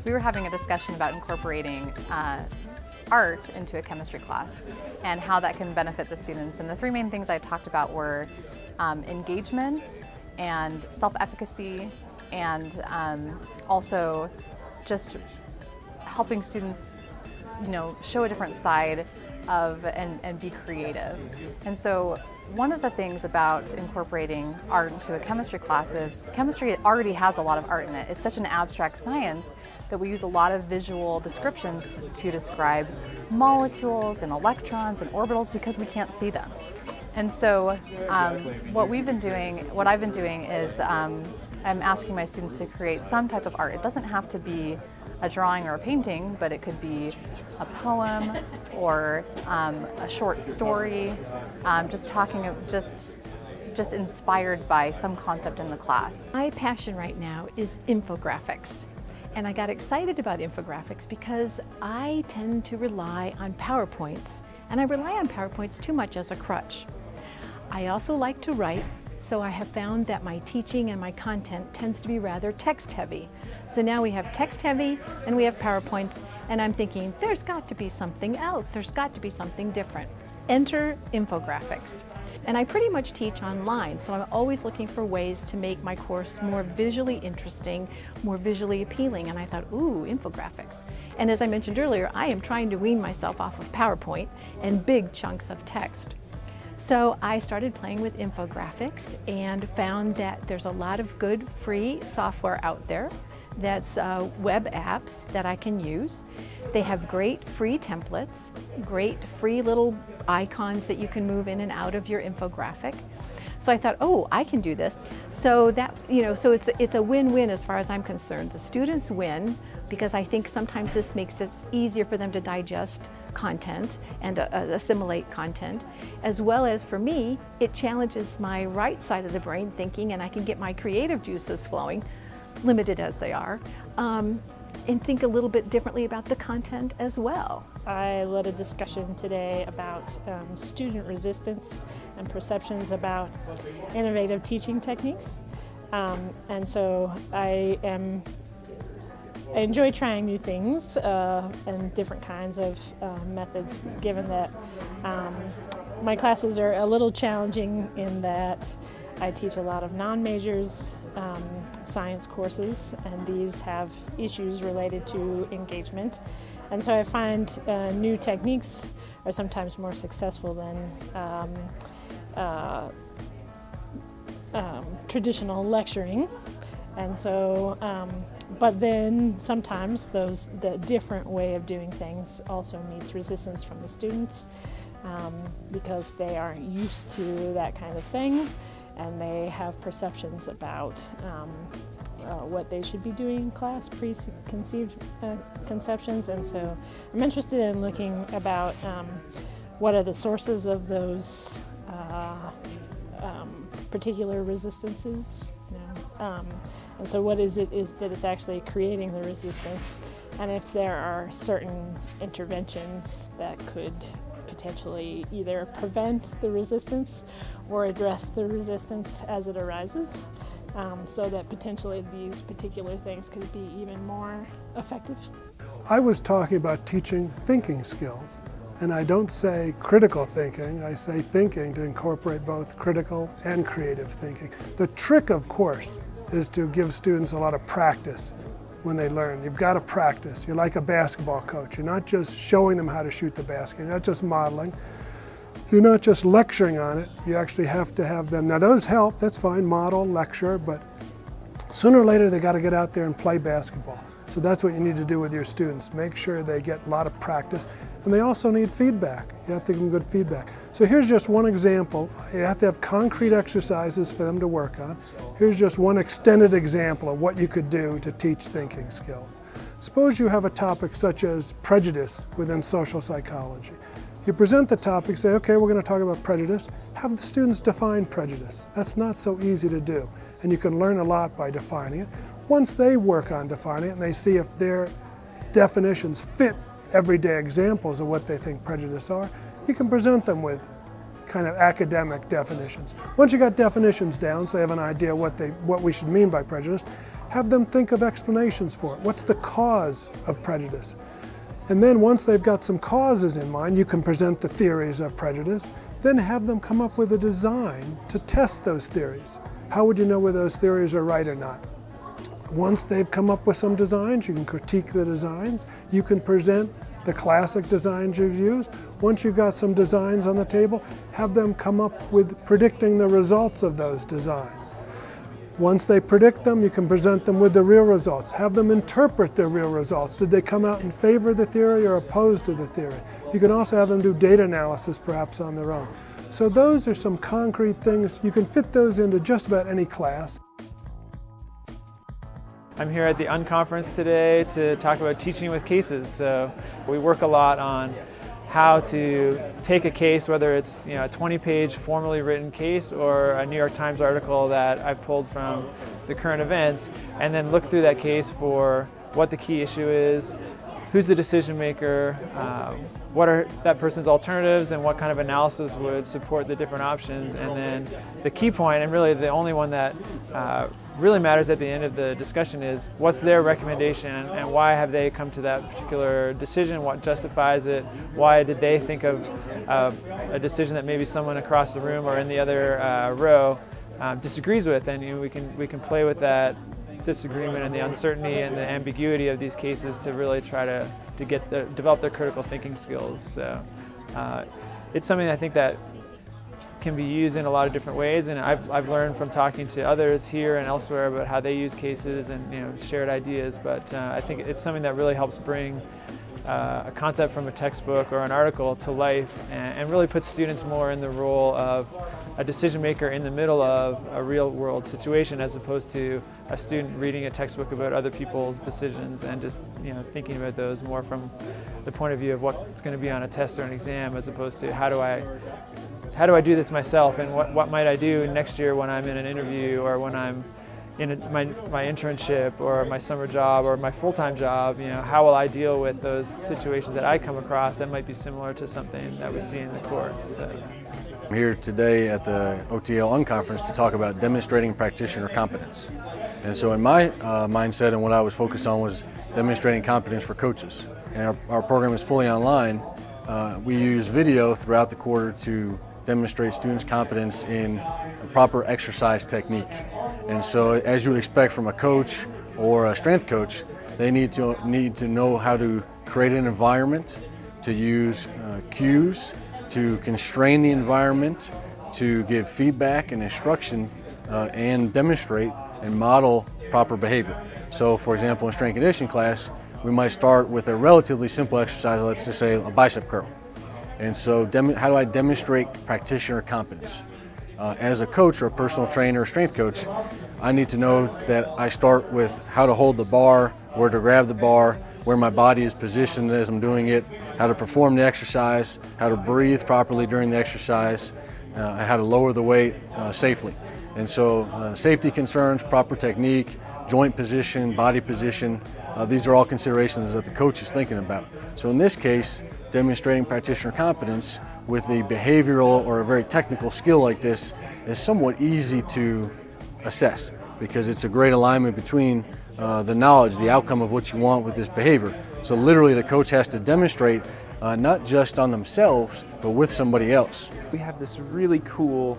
we were having a discussion about incorporating art into a chemistry class and how that can benefit the students. And the three main things I talked about were engagement and self-efficacy, and also just helping students, show a different side of and be creative. And so one of the things about incorporating art into a chemistry class is chemistry already has a lot of art in it. It's such an abstract science that we use a lot of visual descriptions to describe molecules and electrons and orbitals because we can't see them. And so what I've been doing is I'm asking my students to create some type of art. It doesn't have to be a drawing or a painting, but it could be a poem or a short story, just inspired by some concept in the class. My passion right now is infographics. And I got excited about infographics because I tend to rely on PowerPoints, and I rely on PowerPoints too much as a crutch. I also like to write, so I have found that my teaching and my content tends to be rather text heavy. So now we have text heavy and we have PowerPoints, and I'm thinking there's got to be something else, there's got to be something different. Enter infographics. And I pretty much teach online, so I'm always looking for ways to make my course more visually interesting, more visually appealing, and I thought, ooh, infographics. And as I mentioned earlier, I am trying to wean myself off of PowerPoint and big chunks of text. So I started playing with infographics and found that there's a lot of good free software out there that's web apps that I can use. They have great free templates, great free little icons that you can move in and out of your infographic. So I thought, oh, I can do this. So that, so it's a win-win as far as I'm concerned. The students win because I think sometimes this makes it easier for them to digest content and assimilate content, as well as for me, it challenges my right side of the brain thinking, and I can get my creative juices flowing, limited as they are, and think a little bit differently about the content as well. I led a discussion today about student resistance and perceptions about innovative teaching techniques. And so I enjoy trying new things and different kinds of methods, given that my classes are a little challenging in that I teach a lot of non-majors science courses, and these have issues related to engagement. And so I find new techniques are sometimes more successful than traditional lecturing. And so, but then sometimes the different way of doing things also meets resistance from the students because they aren't used to that kind of thing, and they have perceptions about what they should be doing in class, preconceived conceptions. And so I'm interested in looking about what are the sources of those particular resistances, and so what is that it's actually creating the resistance, and if there are certain interventions that could potentially either prevent the resistance or address the resistance as it arises, so that potentially these particular things could be even more effective. I was talking about teaching thinking skills, and I don't say critical thinking, I say thinking to incorporate both critical and creative thinking. The trick, of course, is to give students a lot of practice when they learn. You've got to practice. You're like a basketball coach. You're not just showing them how to shoot the basket. You're not just modeling. You're not just lecturing on it. You actually have to have them. Now those help, that's fine, model, lecture, but sooner or later they got to get out there and play basketball. So that's what you need to do with your students. Make sure they get a lot of practice. And they also need feedback. You have to give them good feedback. So here's just one example. You have to have concrete exercises for them to work on. Here's just one extended example of what you could do to teach thinking skills. Suppose you have a topic such as prejudice within social psychology. You present the topic, say, okay, we're going to talk about prejudice. Have the students define prejudice. That's not so easy to do, and you can learn a lot by defining it. Once they work on defining it and they see if their definitions fit everyday examples of what they think prejudice are, you can present them with kind of academic definitions. Once you got definitions down, so they have an idea what we should mean by prejudice, have them think of explanations for it. What's the cause of prejudice? And then once they've got some causes in mind, you can present the theories of prejudice, then have them come up with a design to test those theories. How would you know whether those theories are right or not? Once they've come up with some designs, you can critique the designs. You can present the classic designs you've used. Once you've got some designs on the table, have them come up with predicting the results of those designs. Once they predict them, you can present them with the real results. Have them interpret the real results. Did they come out in favor of the theory or opposed to the theory? You can also have them do data analysis perhaps on their own. So those are some concrete things. You can fit those into just about any class. I'm here at the Unconference today to talk about teaching with cases. So we work a lot on how to take a case, whether it's a 20-page formally written case or a New York Times article that I've pulled from the current events, and then look through that case for what the key issue is, who's the decision maker, what are that person's alternatives, and what kind of analysis would support the different options. And then the key point, and really the only one that really matters at the end of the discussion, is what's their recommendation and why have they come to that particular decision, what justifies it, why did they think of a decision that maybe someone across the room or in the other row disagrees with. And we can play with that disagreement and the uncertainty and the ambiguity of these cases to really try to develop their critical thinking skills. So it's something I think that can be used in a lot of different ways, and I've learned from talking to others here and elsewhere about how they use cases and shared ideas. But I think it's something that really helps bring a concept from a textbook or an article to life, and really puts students more in the role of a decision maker in the middle of a real world situation, as opposed to a student reading a textbook about other people's decisions and just thinking about those more from the point of view of what's going to be on a test or an exam, as opposed to how do I do this myself, and what might I do next year when I'm in an interview or when I'm in my internship or my summer job or my full-time job. How will I deal with those situations that I come across that might be similar to something that we see in the course. So. I'm here today at the OTL Unconference to talk about demonstrating practitioner competence. And so in my mindset and what I was focused on was demonstrating competence for coaches. And our program is fully online. We use video throughout the quarter to demonstrate students' competence in proper exercise technique. And so, as you would expect from a coach or a strength coach, they need to know how to create an environment, to use cues, to constrain the environment, to give feedback and instruction, and demonstrate and model proper behavior. So, for example, in strength conditioning class, we might start with a relatively simple exercise, let's just say a bicep curl. And so how do I demonstrate practitioner competence? As a coach or a personal trainer or strength coach, I need to know that I start with how to hold the bar, where to grab the bar, where my body is positioned as I'm doing it, how to perform the exercise, how to breathe properly during the exercise, how to lower the weight safely. And so safety concerns, proper technique, joint position, body position, these are all considerations that the coach is thinking about. So in this case, demonstrating practitioner competence with a behavioral or a very technical skill like this is somewhat easy to assess, because it's a great alignment between the knowledge, the outcome of what you want with this behavior. So literally the coach has to demonstrate not just on themselves, but with somebody else. We have this really cool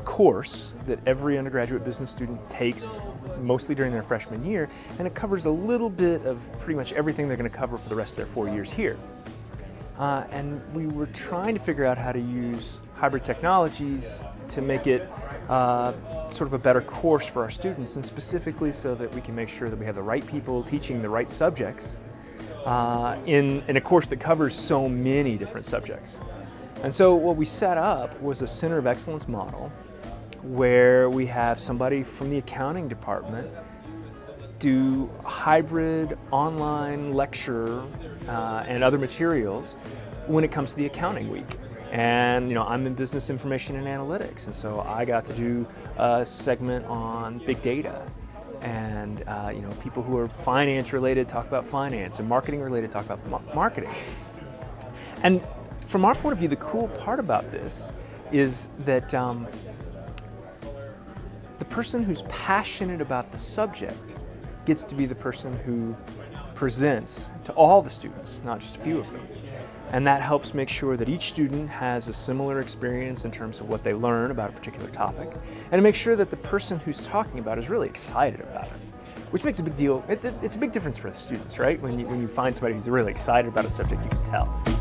course that every undergraduate business student takes mostly during their freshman year, and it covers a little bit of pretty much everything they're going to cover for the rest of their 4 years here. And we were trying to figure out how to use hybrid technologies to make it sort of a better course for our students, and specifically so that we can make sure that we have the right people teaching the right subjects in a course that covers so many different subjects. And so what we set up was a Center of Excellence model where we have somebody from the accounting department do hybrid online lecture and other materials when it comes to the accounting week. And I'm in business information and analytics, and so I got to do a segment on big data. And people who are finance related talk about finance, and marketing related talk about marketing. And from our point of view, the cool part about this is that the the person who's passionate about the subject gets to be the person who presents to all the students, not just a few of them. And that helps make sure that each student has a similar experience in terms of what they learn about a particular topic, and to make sure that the person who's talking about is really excited about it, which makes a big deal. It's a big difference for the students, right? When you find somebody who's really excited about a subject, you can tell.